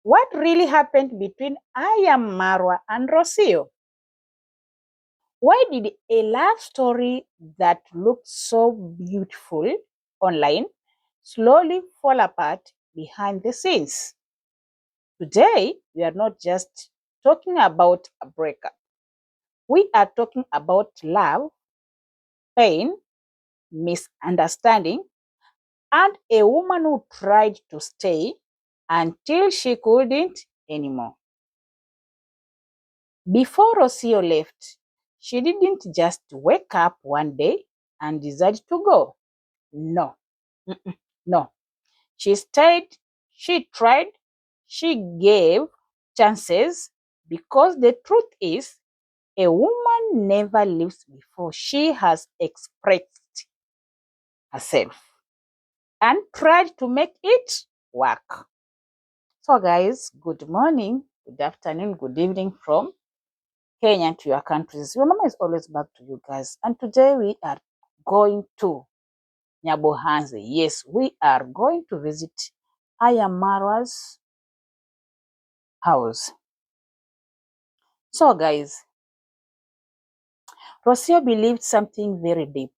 What really happened between Marwa and Rocio? Why did a love story that looked so beautiful online slowly fall apart behind the scenes? Today, we are not just talking about a breakup. We are talking about love, pain, misunderstanding, and a woman who tried to stay until she couldn't anymore. Before Rocio left, she didn't just wake up one day and decide to go. No, no. She stayed, she tried, she gave chances because the truth is a woman never leaves before she has expressed herself and tried to make it work. So, guys, good morning, good afternoon, good evening from Kenya to your countries. Your mama is always back to you guys. And today we are going to Nyabohanze. Yes, we are going to visit Marwa's house. So, guys, Rocio believed something very deep.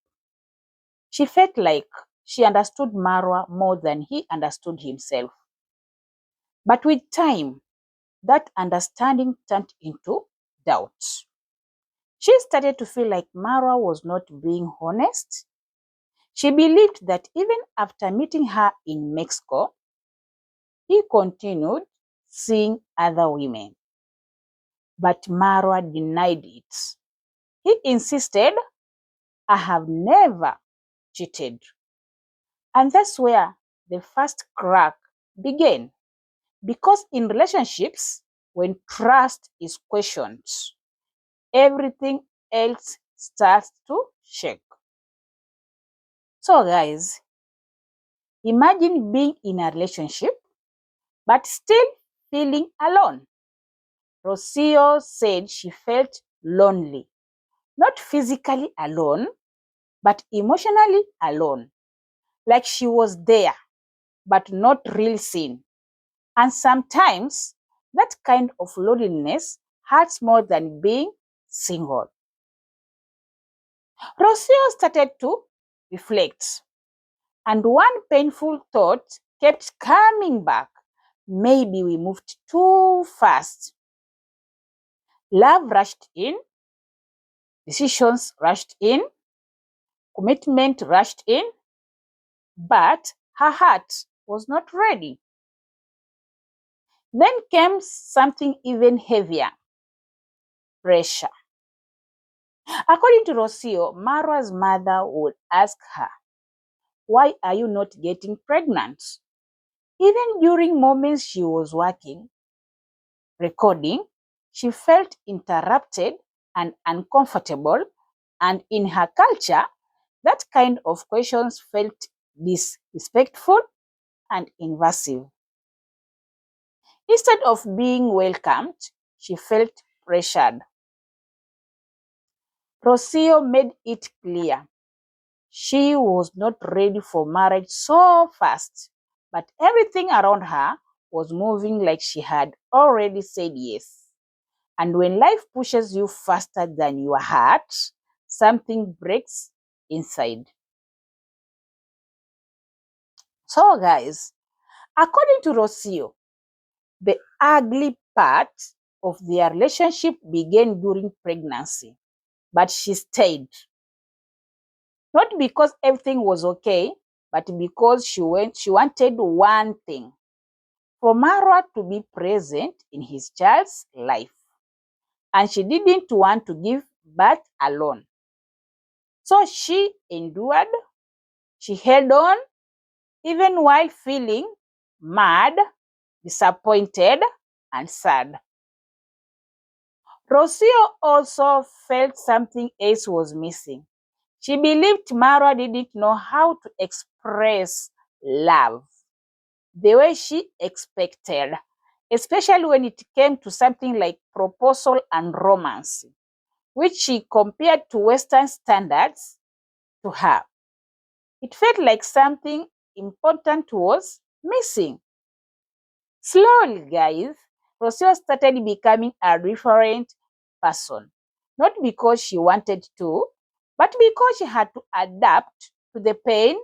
She felt like she understood Marwa more than he understood himself. But with time, that understanding turned into doubt. She started to feel like Marwa was not being honest. She believed that even after meeting her in Mexico, he continued seeing other women. But Marwa denied it. He insisted, I have never cheated. And that's where the first crack began. Because in relationships, when trust is questioned, everything else starts to shake. So, guys, imagine being in a relationship but still feeling alone. Rocio said she felt lonely, not physically alone, but emotionally alone, like she was there, but not really seen. And sometimes that kind of loneliness hurts more than being single. Rocio started to reflect, and one painful thought kept coming back. Maybe we moved too fast. Love rushed in, decisions rushed in, commitment rushed in, but her heart was not ready. Then came something even heavier, pressure. According to Rocio, Marwa's mother would ask her, why are you not getting pregnant? Even during moments she was working, recording, she felt interrupted and uncomfortable, and in her culture, that kind of questions felt disrespectful and invasive. Instead of being welcomed, she felt pressured. Rocio made it clear she was not ready for marriage so fast, but everything around her was moving like she had already said yes. And when life pushes you faster than your heart, something breaks inside. So, guys, according to Rocio, the ugly part of their relationship began during pregnancy, but she stayed. Not because everything was okay, but because she wanted one thing, for Marwa to be present in his child's life. And she didn't want to give birth alone. So she endured, she held on, even while feeling mad, disappointed, and sad. Rocio also felt something else was missing. She believed Marwa didn't know how to express love the way she expected, especially when it came to something like proposal and romance, which she compared to Western standards to her. It felt like something important was missing. Slowly, guys, Rocio started becoming a different person. Not because she wanted to, but because she had to adapt to the pain.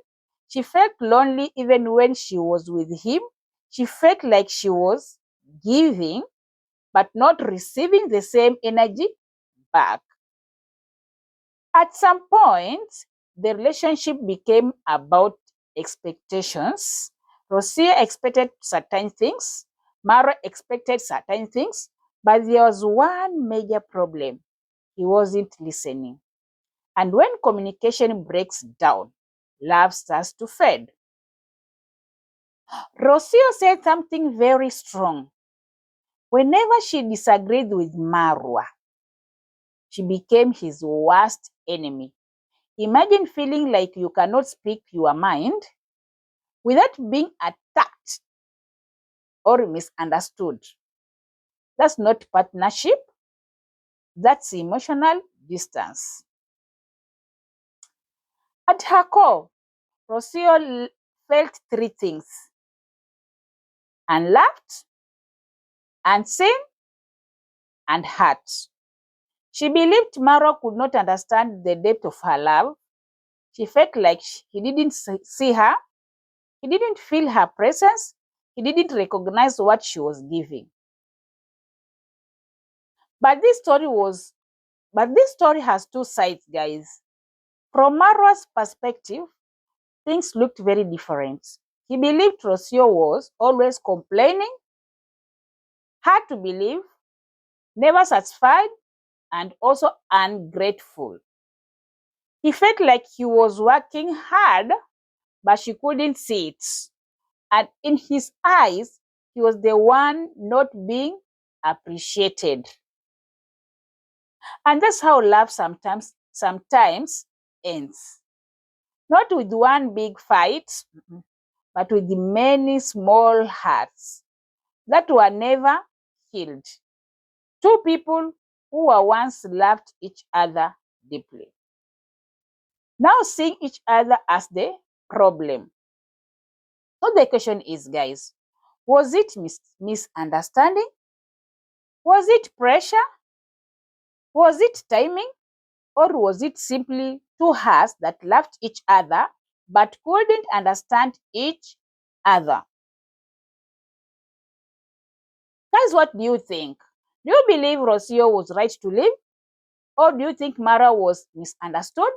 She felt lonely even when she was with him. She felt like she was giving, but not receiving the same energy back. At some point, the relationship became about expectations. Rocio expected certain things, Mara expected certain things, but there was one major problem. He wasn't listening. And when communication breaks down, love starts to fade. Rocio said something very strong. Whenever she disagreed with Marwa, she became his worst enemy. Imagine feeling like you cannot speak your mind without being attacked or misunderstood. That's not partnership, that's emotional distance. At her core, Rocio felt three things: unloved, unseen, and hurt. She believed Maro could not understand the depth of her love. She felt like he didn't see her, he didn't feel her presence, he didn't recognize what she was giving. But this story was But this story has two sides, guys. From Marwa's perspective, things looked very different. He believed Rocio was always complaining, hard to believe, never satisfied, and also ungrateful. He felt like he was working hard, but she couldn't see it. And in his eyes, he was the one not being appreciated. And that's how love sometimes ends. Not with one big fight, but with many small hearts that were never healed. Two people who were once loved each other deeply, now seeing each other as the problem. So the question is, guys, was it misunderstanding? Was it pressure? Was it timing? Or was it simply two hearts that loved each other but couldn't understand each other? Guys, what do you think? Do you believe Rocio was right to leave? Or do you think Mara was misunderstood?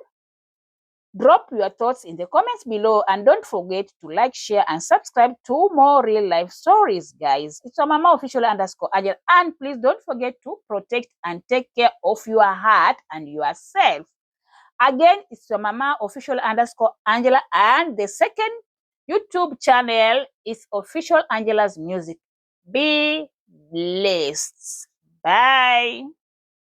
Drop your thoughts in the comments below and don't forget to like, share, and subscribe to more real life stories, guys. It's your mama official underscore Angel. And please don't forget to protect and take care of your heart and yourself. Again, it's your mama official underscore Angela. And the second YouTube channel is official Angela's music. Be blessed. Bye.